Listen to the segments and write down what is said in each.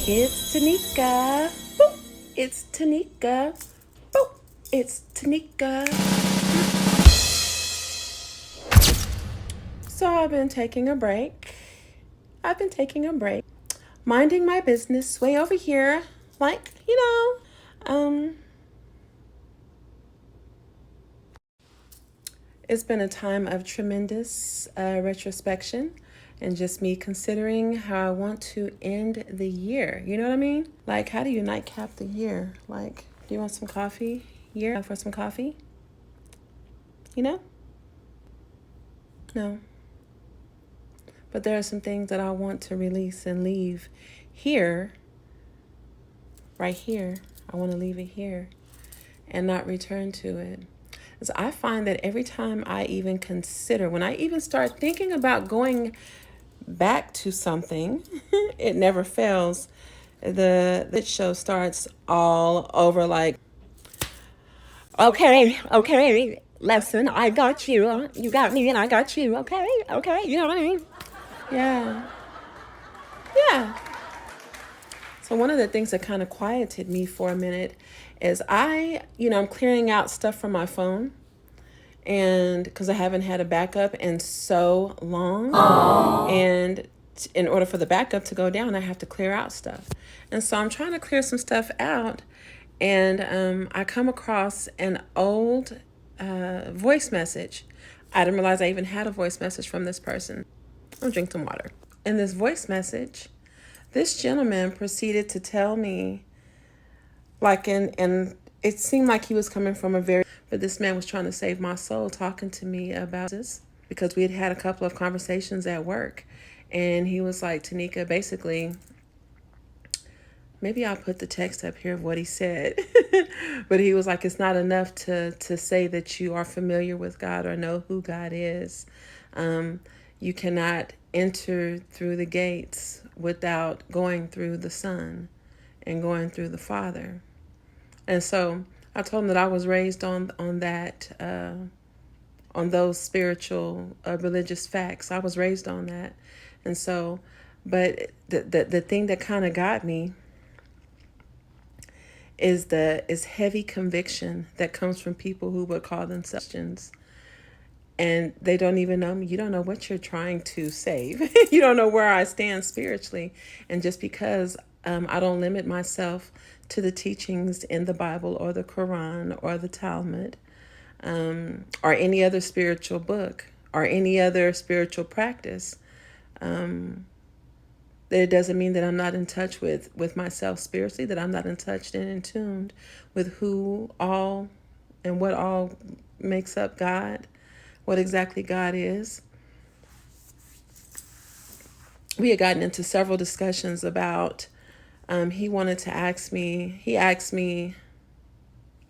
It's Teneca. Boop. It's Teneca. Boop. It's Teneca. So I've been taking a break. Minding my business way over here. It's been a time of tremendous retrospection and just me considering how I want to end the year. You know what I mean? Like, how do you nightcap the year? Like, do you want some coffee? For some coffee? You know? No. But there are some things that I want to release and leave here, right here. I want to leave it here and not return to it. So I find that every time I even consider, when I even start thinking about going back to something, it never fails. The show starts all over like, okay, lesson, I got you. You got me and I got you. Okay, you know what I mean? Yeah. So one of the things that kind of quieted me for a minute is I'm clearing out stuff from my phone, and because I haven't had a backup in so long. Aww. And in order for the backup to go down, I have to clear out stuff. And so I'm trying to clear some stuff out, and I come across an old voice message. I didn't realize I even had a voice message from this person. I'll drink some water. In this voice message, this gentleman proceeded to tell me, and it seemed like he was coming from but this man was trying to save my soul, talking to me about this because we had had a couple of conversations at work. And he was like, Teneca, basically, maybe I'll put the text up here of what he said. But he was like, it's not enough to say that you are familiar with God or know who God is. You cannot enter through the gates without going through the Son and going through the Father. And so I told him that I was raised on those spiritual religious facts. I was raised on that. And so, but the thing that kind of got me is heavy conviction that comes from people who would call themselves Christians. And they don't even know me. You don't know what you're trying to save. You don't know where I stand spiritually. And just because I don't limit myself to the teachings in the Bible or the Quran or the Talmud or any other spiritual book or any other spiritual practice, that it doesn't mean that I'm not in touch with myself spiritually, that I'm not in touch and in tuned with who all and what all makes up God, what exactly God is. We had gotten into several discussions about, he asked me,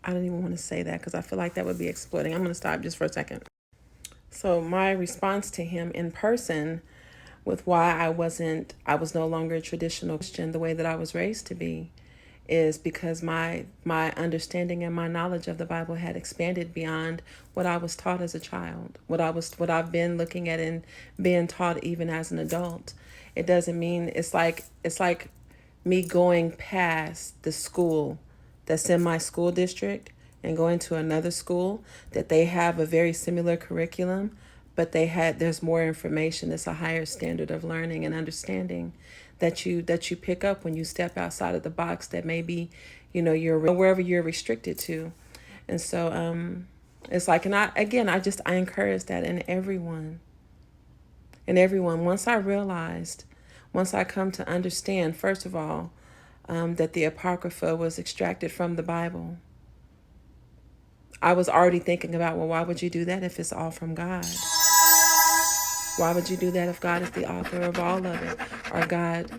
I don't even want to say that because I feel like that would be exploiting. I'm going to stop just for a second. So my response to him in person with why I was no longer a traditional Christian the way that I was raised to be is because my understanding and my knowledge of the Bible had expanded beyond what I was taught as a child, what I've been looking at and being taught even as an adult. It doesn't mean it's like me going past the school that's in my school district and going to another school that they have a very similar curriculum, but there's more information. It's a higher standard of learning and understanding that you pick up when you step outside of the box that maybe, you're wherever you're restricted to. And so it's like, and I encourage that in everyone. Once I come to understand, first of all, that the Apocrypha was extracted from the Bible, I was already thinking about, well, why would you do that if it's all from God? Why would you do that if God is the author of all of it? Or God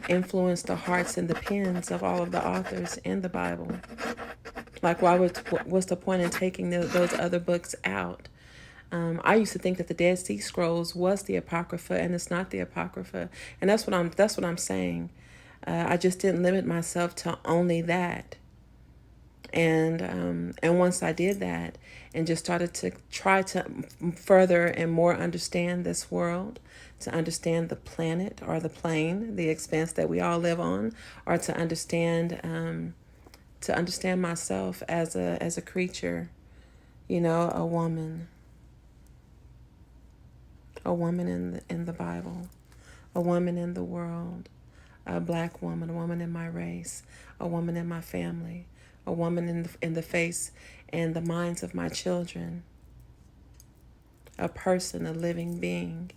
influenced the hearts and the pens of all of the authors in the Bible? Like, what's the point in taking those other books out? I used to think that the Dead Sea Scrolls was the Apocrypha, and it's not the Apocrypha. And that's what I'm saying. I just didn't limit myself to only that. And once I did that and just started to try to further and more understand this world, to understand the planet or the plane, the expanse that we all live on, or to understand myself as a creature, a woman in the Bible, a woman in the world, a black woman, a woman in my race, a woman in my family, a woman in the face and the minds of my children, a person, a living being,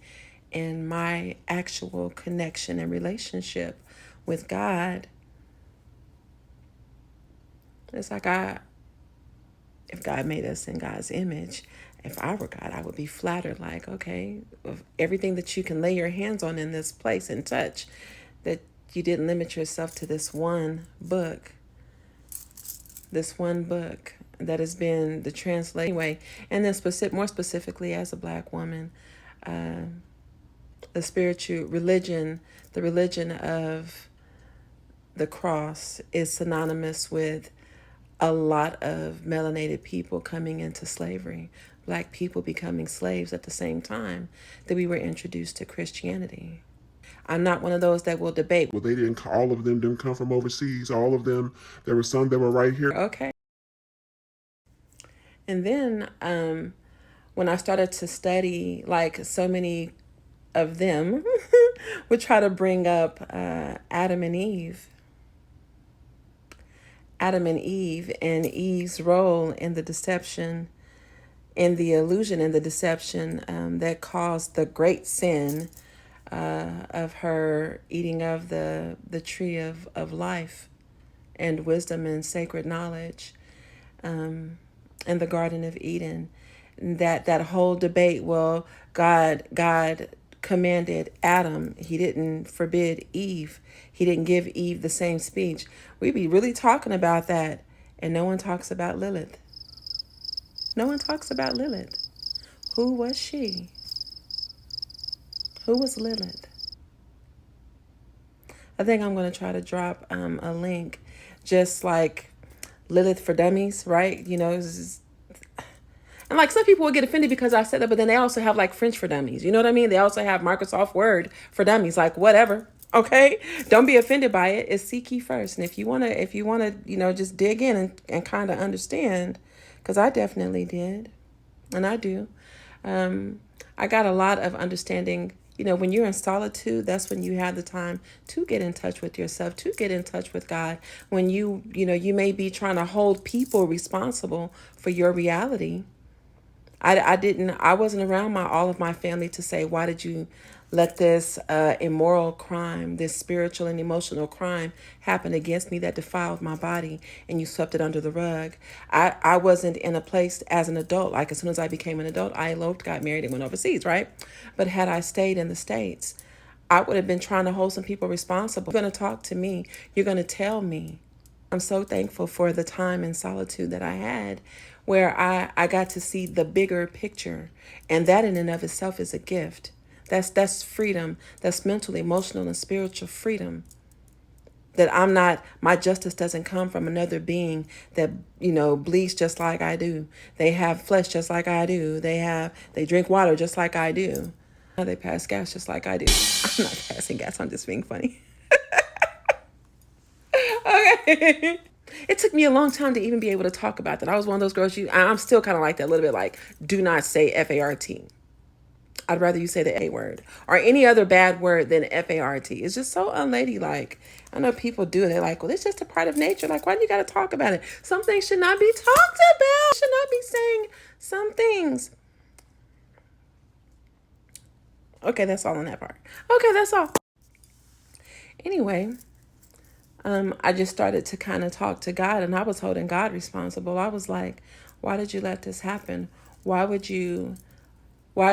and my actual connection and relationship with God. It's like if God made us in God's image, if I were God, I would be flattered, like, okay, of everything that you can lay your hands on in this place and touch, that you didn't limit yourself to this one book that has been the translation anyway. And then more specifically, as a black woman, the spiritual religion, the religion of the cross is synonymous with a lot of melanated people coming into slavery, black people becoming slaves at the same time that we were introduced to Christianity. I'm not one of those that will debate. Well, all of them didn't come from overseas. All of them, there were some that were right here. Okay. And then when I started to study, like so many of them would try to bring up Adam and Eve. Adam and Eve and Eve's role in the deception, in the illusion and the deception that caused the great sin of her eating of the tree of life and wisdom and sacred knowledge in the Garden of Eden. That whole debate, well, God commanded Adam. He didn't forbid Eve. He didn't give Eve the same speech. We be really talking about that, and no one talks about Lilith. No one talks about Lilith. Who was she? Who was Lilith? I think I'm going to try to drop a link, just like Lilith for Dummies, right? And like some people will get offended because I said that, but then they also have like French for Dummies. You know what I mean? They also have Microsoft Word for Dummies. Like whatever. Okay, don't be offended by it. It's seek ye first, and if you wanna, just dig in and kind of understand, because I definitely did, and I do. I got a lot of understanding. When you're in solitude, that's when you have the time to get in touch with yourself, to get in touch with God. When you may be trying to hold people responsible for your reality. I wasn't around all of my family to say, why did you let this immoral crime, this spiritual and emotional crime happen against me that defiled my body, and you swept it under the rug? I wasn't in a place as an adult. Like as soon as I became an adult, I eloped, got married, and went overseas, right? But had I stayed in the States, I would have been trying to hold some people responsible. You're going to talk to me. You're going to tell me. I'm so thankful for the time and solitude that I had, where I got to see the bigger picture. And that in and of itself is a gift. That's freedom. That's mental, emotional, and spiritual freedom. That my justice doesn't come from another being that, bleeds just like I do. They have flesh just like I do. They drink water just like I do. They pass gas just like I do. I'm not passing gas, I'm just being funny. Okay. It took me a long time to even be able to talk about that. I was one of those girls, I'm still kind of like that, a little bit like, do not say F-A-R-T. I'd rather you say the A word or any other bad word than F-A-R-T. It's just so unladylike. I know people do it. They're like, well, it's just a part of nature. Like, why do you got to talk about it? Some things should not be talked about. Should not be saying some things. Okay, that's all on that part. Okay, that's all. Anyway, I just started to kind of talk to God, and I was holding God responsible. I was like, why did you let this happen? Why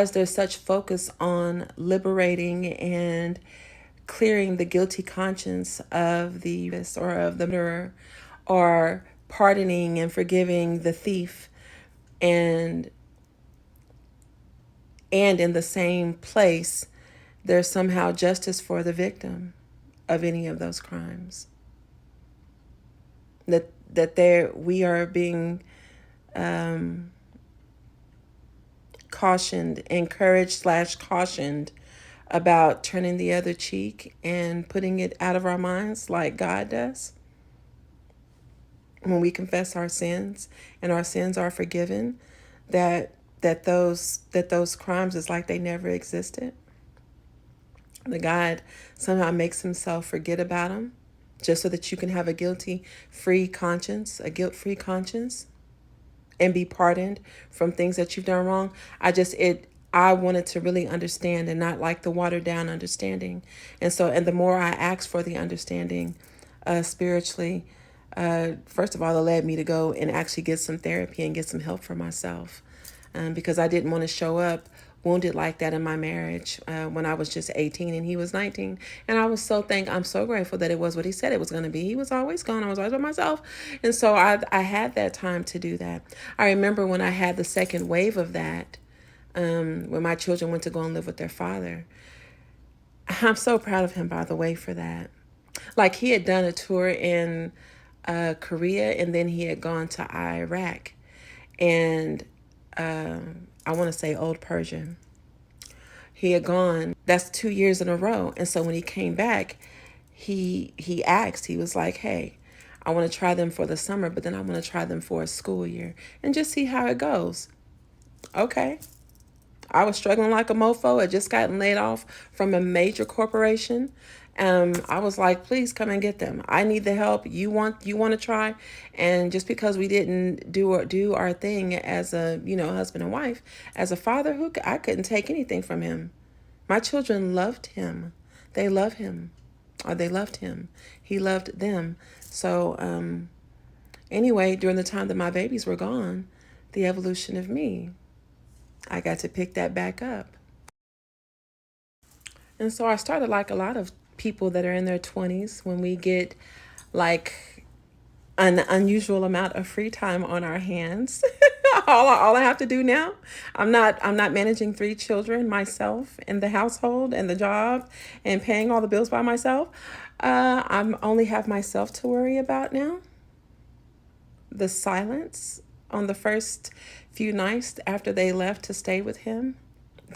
is there such focus on liberating and clearing the guilty conscience of the murderer, or pardoning and forgiving the thief, and in the same place there's somehow justice for the victim of any of those crimes? That we are being cautioned, encouraged / cautioned about turning the other cheek and putting it out of our minds like God does. When we confess our sins and our sins are forgiven, that those crimes is like they never existed. The God somehow makes himself forget about them just so that you can have a guilt-free conscience, and be pardoned from things that you've done wrong. I wanted to really understand and not like the watered down understanding. And the more I asked for the understanding spiritually, first of all, it led me to go and actually get some therapy and get some help for myself, because I didn't want to show up wounded like that in my marriage when I was just 18 and he was 19. And I'm so grateful that it was what he said it was going to be. He was always gone. I was always by myself. And so I had that time to do that. I remember when I had the second wave of that, when my children went to go and live with their father. I'm so proud of him, by the way, for that. Like, he had done a tour in Korea, and then he had gone to Iraq. And I want to say Old Persian. He had gone, that's 2 years in a row. And so when he came back, he asked, he was like, hey, I want to try them for the summer, but then I want to try them for a school year and just see how it goes. Okay. I was struggling like a mofo. I had just gotten laid off from a major corporation. I was like, please come and get them. I need the help. You want to try? And just because we didn't do our thing as a, husband and wife, as a father, I couldn't take anything from him. My children loved him. They love him, or they loved him. He loved them. So anyway, during the time that my babies were gone, the evolution of me, I got to pick that back up. And so I started, like a lot of people that are in their 20s, when we get like an unusual amount of free time on our hands. all I have to do now, I'm not managing 3 children myself in the household and the job and paying all the bills by myself. I'm only have myself to worry about now. The silence on the first few nights after they left to stay with him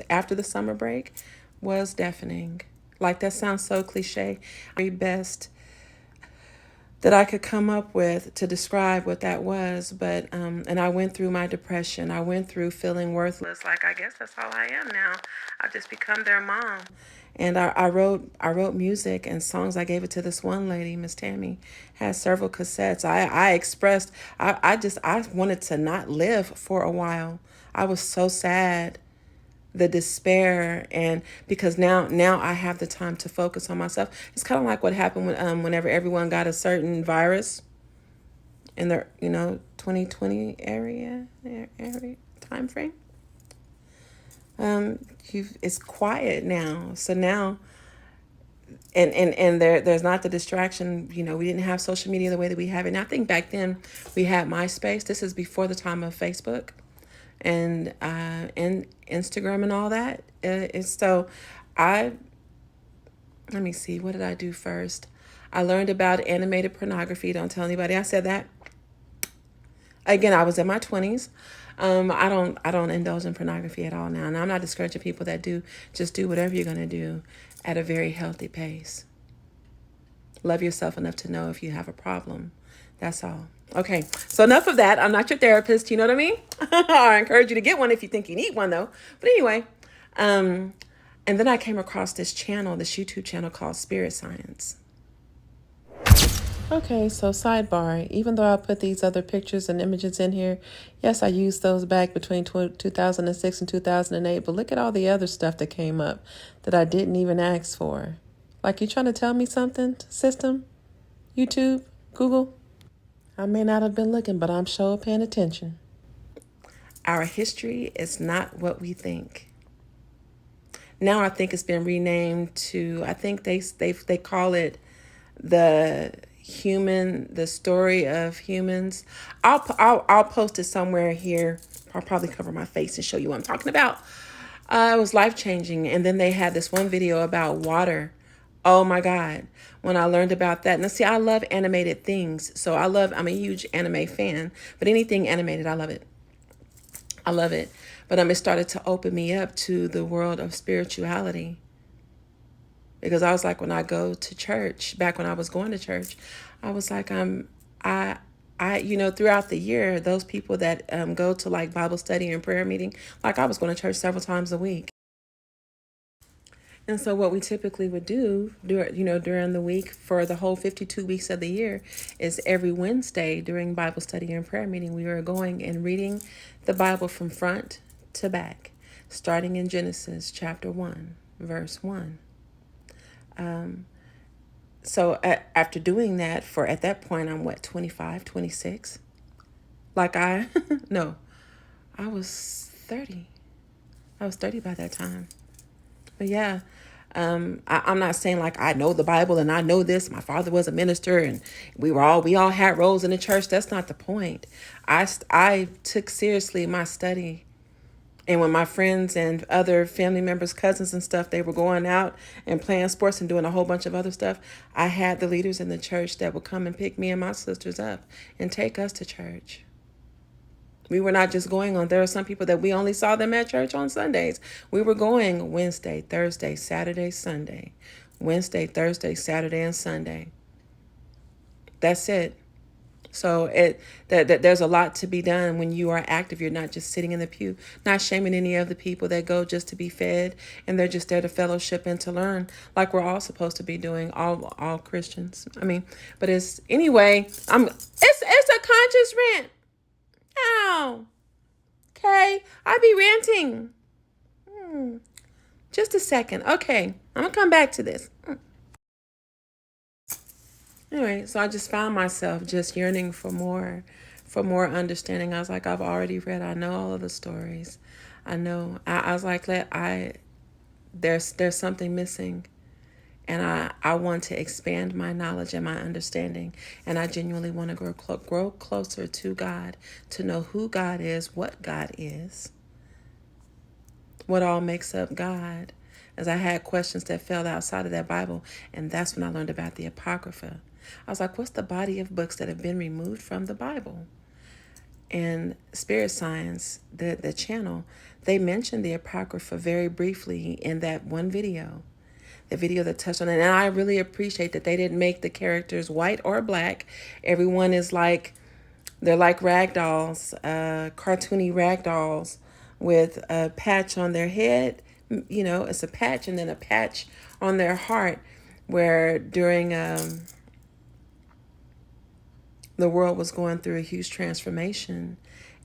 after the summer break was deafening. Like, that sounds so cliche. Very best that I could come up with to describe what that was. But and I went through my depression. I went through feeling worthless. Like, I guess that's all I am now. I've just become their mom. And I wrote music and songs. I gave it to this one lady, Miss Tammy, has several cassettes. I expressed, I wanted to not live for a while. I was so sad, the despair, and because now I have the time to focus on myself. It's kind of like what happened whenever everyone got a certain virus in the 2020 area time frame. It's quiet now. So now, and there's not the distraction. We didn't have social media the way that we have it now. I think back then we had MySpace. This is before the time of Facebook and Instagram and all that. So let me see, what did I do first? I learned about animated pornography. Don't tell anybody I said that. Again, I was in my 20s. I don't indulge in pornography at all now. And I'm not discouraging people that do. Just do whatever you're going to do at a very healthy pace. Love yourself enough to know if you have a problem. That's all. Okay, so enough of that. I'm not your therapist, you know what I mean? I encourage you to get one if you think you need one, though. But anyway, and then I came across this YouTube channel called Spirit Science. Okay, so sidebar, even though I put these other pictures and images in here, yes, I used those back between 2006 and 2008, but look at all the other stuff that came up that I didn't even ask for. Like, you trying to tell me something, system? YouTube? Google? I may not have been looking, but I'm sure paying attention. Our history is not what we think. Now I think it's been renamed to, I think they call it the story of humans. I'll post it somewhere here. I'll probably cover my face and show you what I'm talking about. It was life-changing. And then they had this one video about water. Oh my God. When I learned about that. Now see, I love animated things. So I'm a huge anime fan, but anything animated, I love it. I love it. But it started to open me up to the world of spirituality. Because I was like, when I go to church, back when I was going to church, I was like, I, throughout the year, those people that go to like Bible study and prayer meeting, like I was going to church several times a week. And so what we typically would do during the week for the whole 52 weeks of the year is every Wednesday during Bible study and prayer meeting, we were going and reading the Bible from front to back, starting in Genesis chapter 1, verse 1. So after doing that at that point, I'm 25, 26. No, I was 30. I was 30 by that time. But yeah, I'm not saying like I know the Bible and I know this. My father was a minister and we all had roles in the church. That's not the point. I took seriously my study. And when my friends and other family members, cousins and stuff, they were going out and playing sports and doing a whole bunch of other stuff, I had the leaders in the church that would come and pick me and my sisters up and take us to church. We were not just going on. There are some people that we only saw them at church on Sundays. We were going Wednesday, Thursday, Saturday, Sunday. Wednesday, Thursday, Saturday, and Sunday. That's it. So there's a lot to be done when you are active. You're not just sitting in the pew. Not shaming any of the people that go just to be fed and they're just there to fellowship and to learn, like we're all supposed to be doing. All Christians. I mean, but it's anyway. It's a conscious rant. Ow. Okay, I be ranting. Just a second. Okay, I'm gonna come back to this. Anyway, so I just found myself just yearning for more understanding. I was like, I've already read. I know all of the stories. I know. I was like, there's something missing, and I want to expand my knowledge and my understanding, and I genuinely want to grow closer to God, to know who God is, what God is, what all makes up God. As I had questions that fell outside of that Bible, and that's when I learned about the Apocrypha. I was like, what's the body of books that have been removed from the Bible? And Spirit Science, the channel, they mentioned the Apocrypha very briefly in that one video. The video that touched on it. And I really appreciate that they didn't make the characters white or black. Everyone is like, they're like rag dolls, cartoony rag dolls with a patch on their head. It's a patch and then a patch on their heart where during the world was going through a huge transformation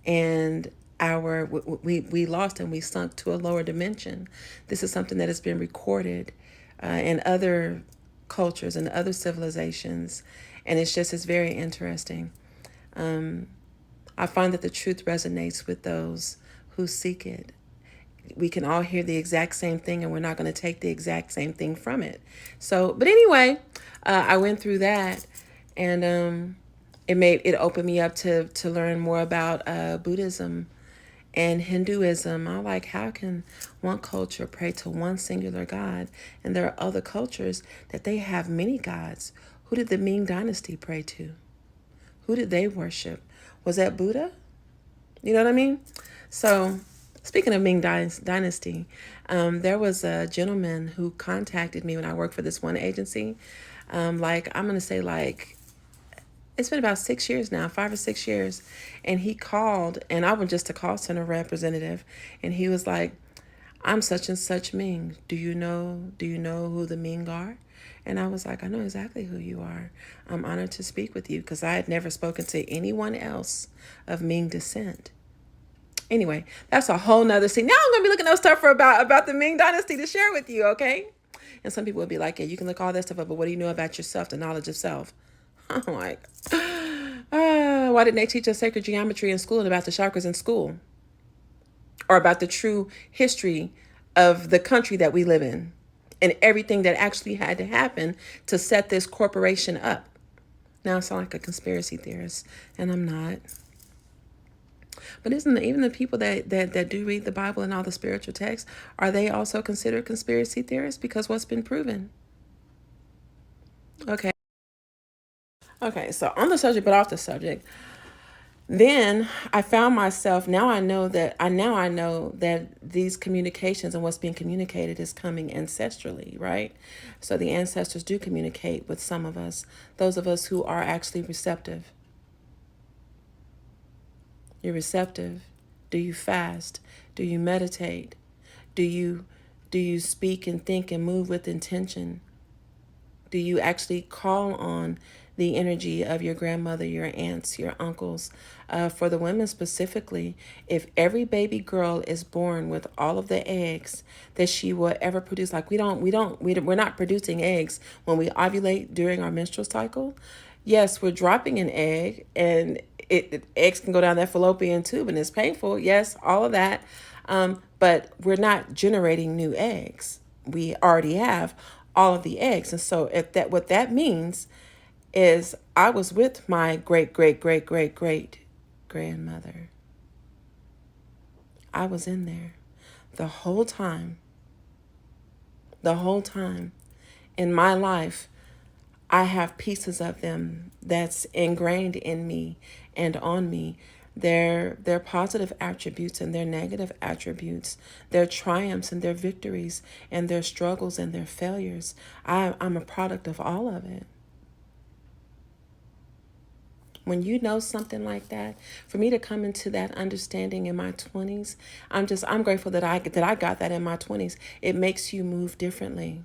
and we lost and we sunk to a lower dimension. This is something that has been recorded in other cultures and other civilizations, and it's very interesting. I find that the truth resonates with those who seek it. We can all hear the exact same thing and we're not going to take the exact same thing from it. So, but anyway, I went through that and it opened me up to learn more about Buddhism and Hinduism. I'm like, how can one culture pray to one singular God? And there are other cultures that they have many gods. Who did the Ming Dynasty pray to? Who did they worship? Was that Buddha? You know what I mean? So speaking of Ming Dynasty, there was a gentleman who contacted me when I worked for this one agency. I'm going to say it's been about 6 years now, 5 or 6 years. And he called, and I was just a call center representative. And he was like, I'm such and such Ming. Do you know who the Ming are? And I was like, I know exactly who you are. I'm honored to speak with you because I had never spoken to anyone else of Ming descent. Anyway, that's a whole nother scene. Now I'm going to be looking up stuff about the Ming Dynasty to share with you, okay? And some people would be like, yeah, you can look all that stuff up, but what do you know about yourself, the knowledge of self? I'm like, why didn't they teach us sacred geometry in school and about the chakras in school? Or about the true history of the country that we live in and everything that actually had to happen to set this corporation up. Now I sound like a conspiracy theorist, and I'm not. But isn't even the people that do read the Bible and all the spiritual texts, are they also considered conspiracy theorists? Because what's been proven? Okay, so on the subject, but off the subject, Then I found myself, now I know that these communications and what's being communicated is coming ancestrally, right? So the ancestors do communicate with some of us, those of us who are actually receptive. You're receptive. Do you fast? Do you meditate? Do you do you speak and think and move with intention? Do you actually call on the energy of your grandmother, your aunts, your uncles? For the women specifically, if every baby girl is born with all of the eggs that she will ever produce, like we're not producing eggs when we ovulate during our menstrual cycle. Yes, we're dropping an egg, and eggs can go down that fallopian tube, and it's painful. Yes, all of that, but we're not generating new eggs. We already have all of the eggs, and so if that what that means is I was with my great great great great great grandmother. I was in there the whole time. The whole time in my life, I have pieces of them that's ingrained in me and on me. Their positive attributes and their negative attributes, their triumphs and their victories, and their struggles and their failures. I'm a product of all of it. When you know something like that, for me to come into that understanding in my 20s, I'm grateful that I got that in my 20s. It makes you move differently.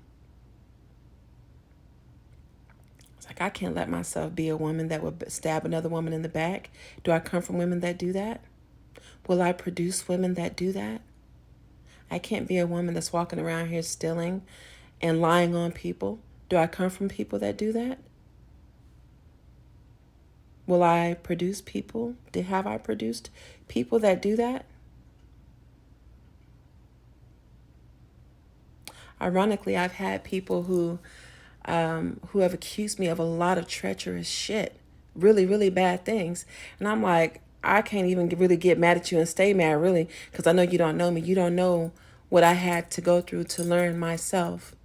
It's like I can't let myself be a woman that would stab another woman in the back. Do I come from women that do that? Will I produce women that do that? I can't be a woman that's walking around here stealing and lying on people. Do I come from people that do that? Will I produce people? Have I produced people that do that? Ironically, I've had people who have accused me of a lot of treacherous shit, really, really bad things. And I'm like, I can't even really get mad at you and stay mad, really, because I know you don't know me. You don't know what I had to go through to learn myself,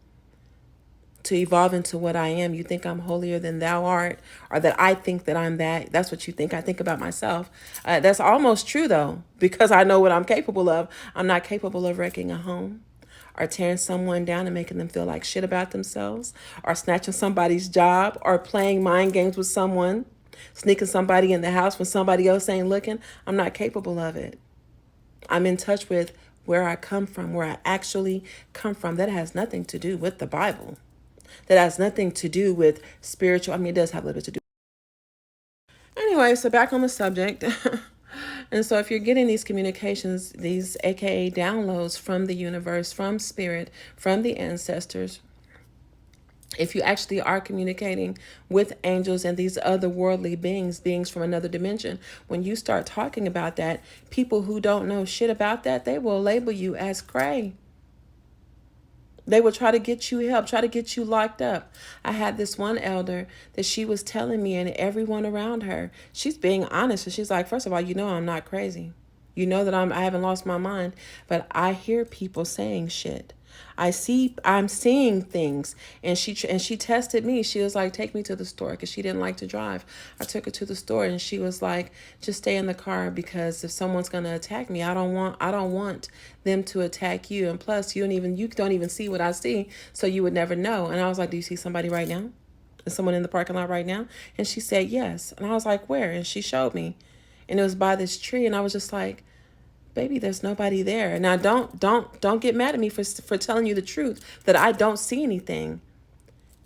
to evolve into what I am. You think I'm holier than thou art, or that I think that I'm that. That's what you think I think about myself. That's almost true, though, because I know what I'm capable of. I'm not capable of wrecking a home, or tearing someone down and making them feel like shit about themselves, or snatching somebody's job, or playing mind games with someone, sneaking somebody in the house when somebody else ain't looking. I'm not capable of it. I'm in touch with where I come from, where I actually come from. That has nothing to do with the Bible. That has nothing to do with spiritual. I mean, it does have a little bit to do. Anyway, so back on the subject. And so if you're getting these communications, these AKA downloads from the universe, from spirit, from the ancestors, if you actually are communicating with angels and these other worldly beings from another dimension, when you start talking about that, people who don't know shit about that, they will label you as cray. They will try to get you help, try to get you locked up. I had this one elder that she was telling me, and everyone around her, she's being honest. And she's like, first of all, you know I'm not crazy. You know that I haven't lost my mind, but I hear people saying shit. I'm seeing things. And she tested me. She was like, take me to the store, because she didn't like to drive. I took her to the store, and she was like, just stay in the car, because if someone's going to attack me, I don't want them to attack you. And plus, you don't even see what I see, so you would never know. And I was like, do you see somebody right now? Is someone in the parking lot right now? And she said yes. And I was like, where? And she showed me. And it was by this tree, and I was just like, baby, there's nobody there. Now don't get mad at me for telling you the truth, that I don't see anything.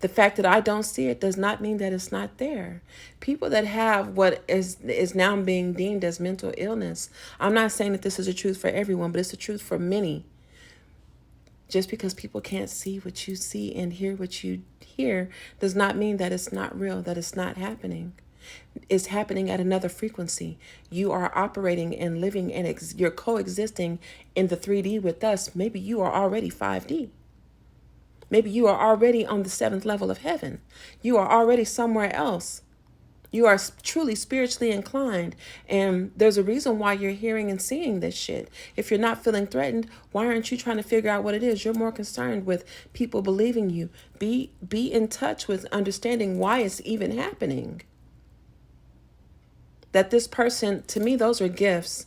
The fact that I don't see it does not mean that it's not there. People that have what is now being deemed as mental illness. I'm not saying that this is the truth for everyone, but it's the truth for many. Just because people can't see what you see and hear what you hear does not mean that it's not real, that it's not happening. It's happening at another frequency. You are operating and living and you're coexisting in the 3D with us. Maybe you are already 5D. Maybe you are already on the 7th level of heaven. You are already somewhere else. You are truly spiritually inclined, and there's a reason why you're hearing and seeing this shit. If you're not feeling threatened, why aren't you trying to figure out what it is? You're more concerned with people believing you. Be in touch with understanding why it's even happening. that this person, to me, those are gifts.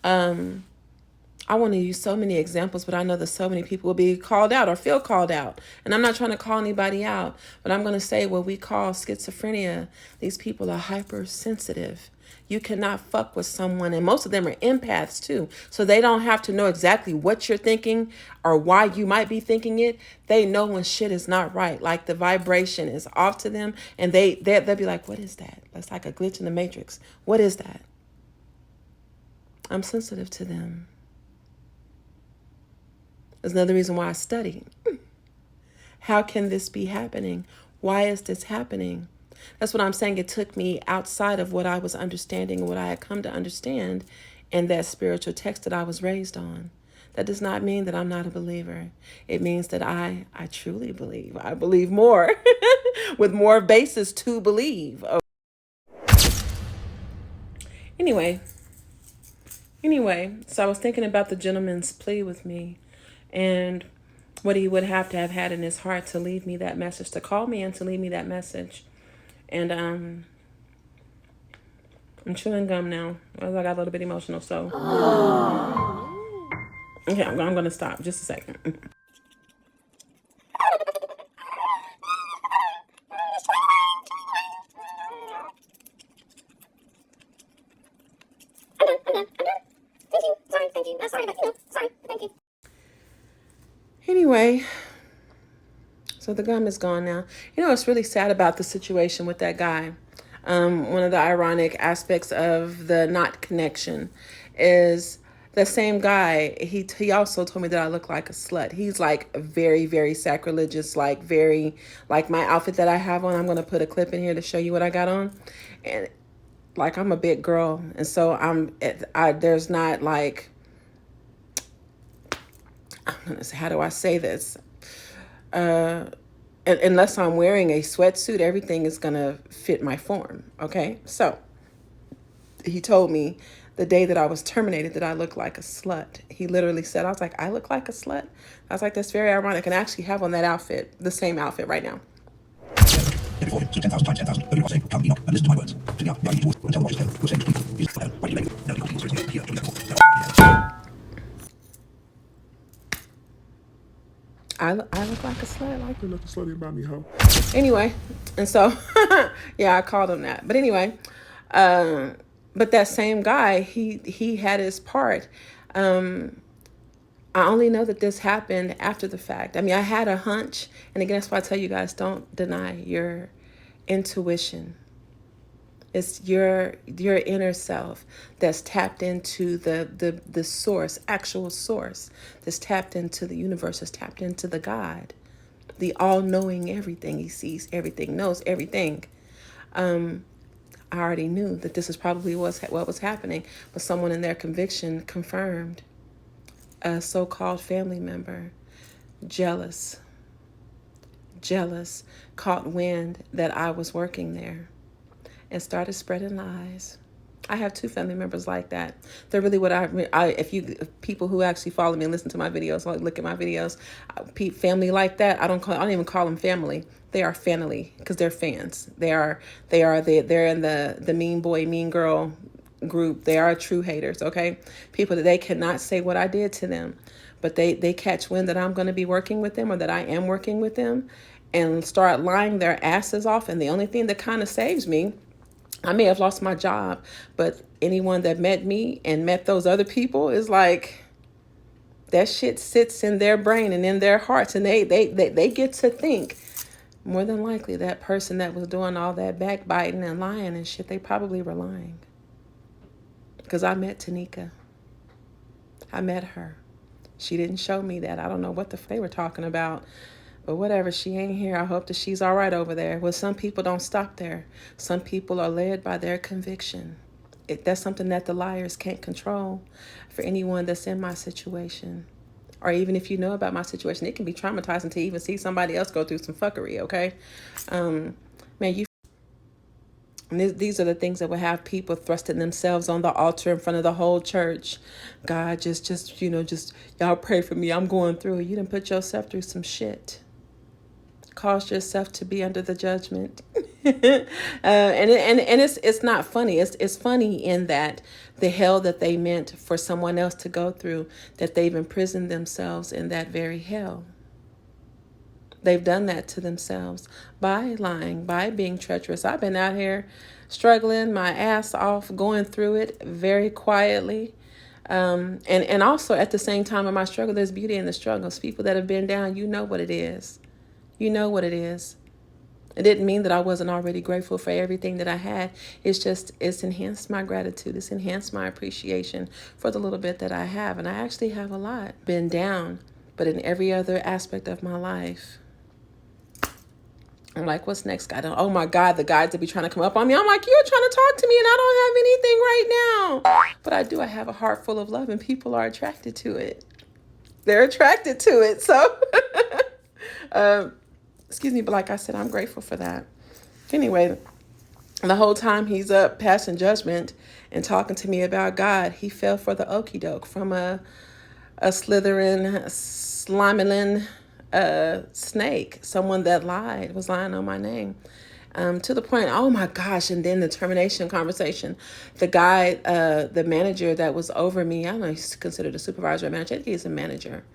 I want to use so many examples, but I know that so many people will be called out or feel called out. And I'm not trying to call anybody out, but I'm going to say what we call schizophrenia. These people are hypersensitive. You cannot fuck with someone, and most of them are empaths too. So they don't have to know exactly what you're thinking or why you might be thinking it. They know when shit is not right, like the vibration is off to them, and they'll be like, "What is that? That's like a glitch in the matrix. What is that?" I'm sensitive to them. There's another reason why I study. How can this be happening? Why is this happening? That's what I'm saying. It took me outside of what I was understanding and what I had come to understand in that spiritual text that I was raised on. That does not mean that I'm not a believer. It means that I truly believe. I believe more with more basis to believe. Anyway, so I was thinking about the gentleman's plea with me and what he would have to have had in his heart to leave me that message, to call me and to leave me that message. And I'm chewing gum now. I got a little bit emotional, so okay, I'm going to stop just a second. Anyway, so the gum is gone now. You know what's really sad about the situation with that guy? One of the ironic aspects of the not connection is the same guy. He also told me that I look like a slut. He's like very, very sacrilegious, like very, like my outfit that I have on. I'm going to put a clip in here to show you what I got on. And like, I'm a big girl. And so there's not like, I'm going to say, how do I say this? Unless I'm wearing a sweatsuit, everything is going to fit my form. Okay. So he told me the day that I was terminated that I looked like a slut. He literally said, I was like, I look like a slut. I was like, that's very ironic. And I actually have on that outfit, the same outfit right now. Before, so 10,000 times 10,000. Every say, come Enoch, and listen to my words. To the I need to and tell what you said. Who said, please, why do you make no please, here, I look like a slut. Like, There's nothing slutty about me, ho. anyway, and so, yeah, I called him that. But anyway, but that same guy, he had his part. I only know that this happened after the fact. I mean, I had a hunch. And again, that's why I tell you guys, don't deny your intuition. It's your inner self that's tapped into the source, actual source, that's tapped into the universe, that's tapped into the God, the all-knowing everything. He sees everything, knows everything. I already knew that this is probably what was happening, but someone in their conviction confirmed. A so-called family member, jealous, caught wind that I was working there and started spreading lies. I have two family members like that. They're really what if people who actually follow me and listen to my videos, or look at my videos, family like that, I don't even call them family. They are family because they're fans. They're in the mean boy, mean girl group. They are true haters, okay? People that they cannot say what I did to them, but they catch wind that I'm going to be working with them or that I am working with them and start lying their asses off. And the only thing that kind of saves me, I may have lost my job, but anyone that met me and met those other people is like, that shit sits in their brain and in their hearts, and they get to think more than likely that person that was doing all that backbiting and lying and shit, they probably were lying. Because I met Teneca. I met her. She didn't show me that. I don't know what they were talking about. But whatever, she ain't here. I hope that she's all right over there. Well, some people don't stop there. Some people are led by their conviction. That's something that the liars can't control. For anyone that's in my situation, or even if you know about my situation, it can be traumatizing to even see somebody else go through some fuckery, okay? These are the things that will have people thrusting themselves on the altar in front of the whole church. God, just y'all pray for me. I'm going through it. You done put yourself through some shit. Caused yourself to be under the judgment. And it's not funny. It's funny in that the hell that they meant for someone else to go through, that they've imprisoned themselves in that very hell. They've done that to themselves by lying, by being treacherous. I've been out here struggling my ass off, going through it very quietly. And also at the same time of my struggle, there's beauty in the struggles. People that have been down, you know what it is. You know what it is. It didn't mean that I wasn't already grateful for everything that I had. It's enhanced my gratitude. It's enhanced my appreciation for the little bit that I have. And I actually have a lot. Been down, but in every other aspect of my life, I'm like, what's next, God? Oh my God, the guys that be trying to come up on me. I'm like, you're trying to talk to me and I don't have anything right now. But I do. I have a heart full of love and people are attracted to it. They're attracted to it. So, excuse me, but like I said, I'm grateful for that. Anyway, the whole time he's up passing judgment and talking to me about God, he fell for the okie doke from a slithering, slimelin snake, someone that was lying on my name. To the point, oh my gosh, and then the termination conversation. The guy, the manager that was over me, I don't know, he's considered a supervisor or manager. I think he's a manager.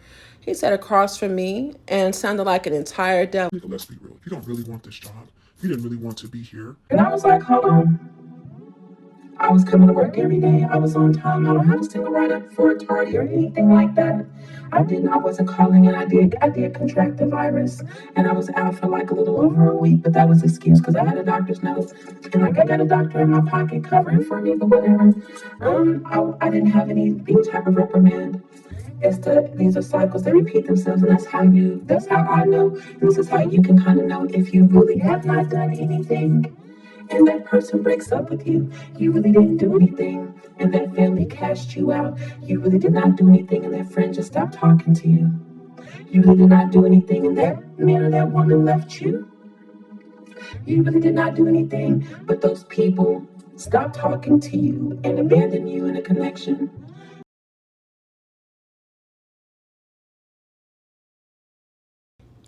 He sat across from me and sounded like an entire devil. Let's be real. You don't really want this job. You didn't really want to be here. And I was like, hold on. I was coming to work every day. I was on time. I don't have a single write-up for a tardy or anything like that. I wasn't calling, and I did contract the virus, and I was out for like a little over a week, but that was excuse because I had a doctor's note, and like I got a doctor in my pocket covering for me, but whatever. I didn't have any type of reprimand. These are cycles that repeat themselves, and that's how I know, and this is how you can kind of know if you really have not done anything. And that person breaks up with you, you really didn't do anything, and that family cast you out, you really did not do anything, and that friend just stopped talking to you, you really did not do anything, and that man or that woman left you, you really did not do anything, but those people stopped talking to you and abandoned you in a connection.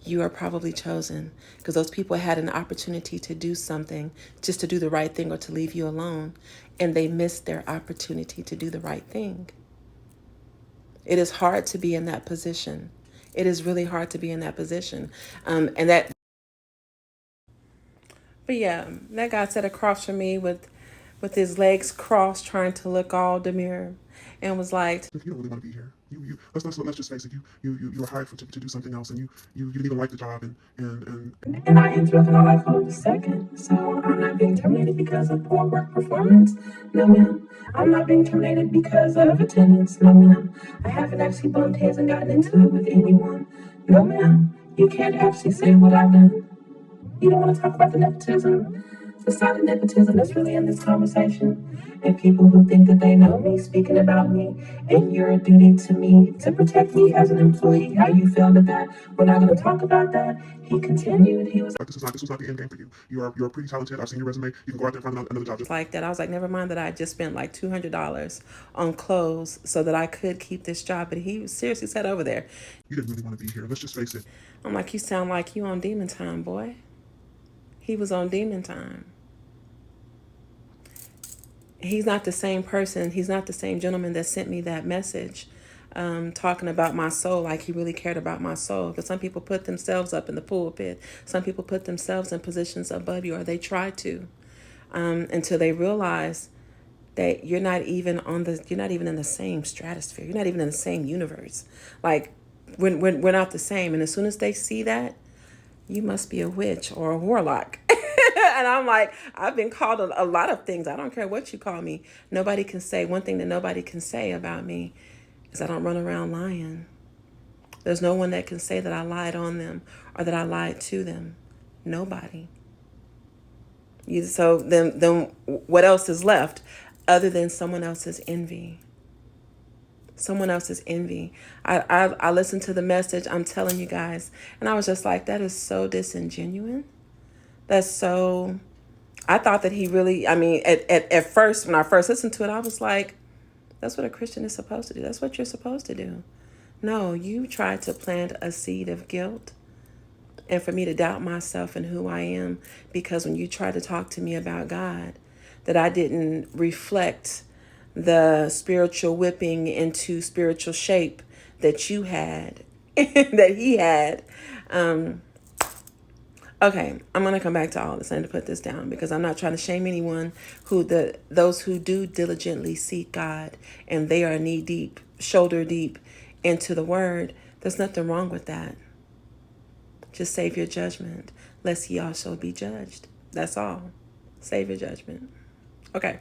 You are probably chosen because those people had an opportunity to do something, just to do the right thing or to leave you alone, and they missed their opportunity to do the right thing. It is hard to be in that position. It is really hard to be in that position. But yeah, that guy sat across from me with his legs crossed, trying to look all demure, and was like, You don't really want to be here. Let's just face it. You were hired to do something else, and you didn't even like the job, and I interrupted. I like, hold on a second. So I'm not being terminated because of poor work performance. No, ma'am. I'm not being terminated because of attendance. No, ma'am. I haven't actually bumped heads and gotten into it with anyone. No, ma'am. You can't actually say what I've done. You don't want to talk about the nepotism, the silent nepotism that's really in this conversation, and people who think that they know me speaking about me, and your duty to me to protect me as an employee. How you felt at that? We're not going to talk about that. He continued. He was like, this was not the end game for you. You're pretty talented. I've seen your resume. You can go out there and find another job. like that. I was like, never mind that I just spent like $200 on clothes so that I could keep this job. But he seriously sat over there. You didn't really want to be here. Let's just face it. I'm like, you sound like you on demon time, boy. He was on demon time. He's not the same person. He's not the same gentleman that sent me that message talking about my soul, like he really cared about my soul. Because some people put themselves up in the pulpit. Some people put themselves in positions above you, or they try to, until they realize that you're not even in the same stratosphere. You're not even in the same universe. Like we're not the same. And as soon as they see that, you must be a witch or a warlock. And I'm like, I've been called a lot of things. I don't care what you call me. Nobody can say, one thing that nobody can say about me is I don't run around lying. There's no one that can say that I lied on them or that I lied to them. Nobody. So then what else is left other than someone else's envy? Someone else's envy. I listened to the message, I'm telling you guys, and I was just like, that is so disingenuous. That's so, I thought that he really, I mean, at first, when I first listened to it, I was like, that's what a Christian is supposed to do. That's what you're supposed to do. No, you tried to plant a seed of guilt and for me to doubt myself and who I am, because when you try to talk to me about God, that I didn't reflect the spiritual whipping into spiritual shape that you had, that he had. Okay, I'm gonna come back to all this. I need to put this down because I'm not trying to shame anyone those who do diligently seek God and they are knee deep, shoulder deep into the word. There's nothing wrong with that. Just save your judgment, lest ye also be judged. That's all. Save your judgment. Okay.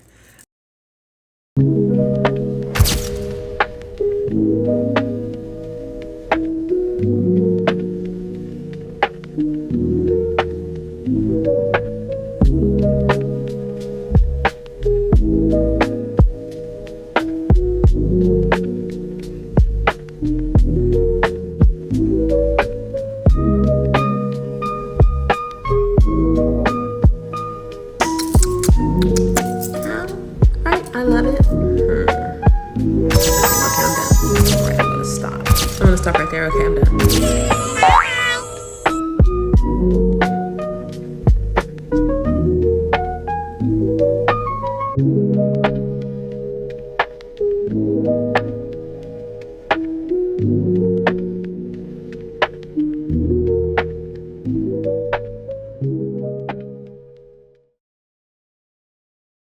Right, I love it. Okay, I'm done. All right, I'm gonna stop. I'm gonna stop right there. Okay, I'm done.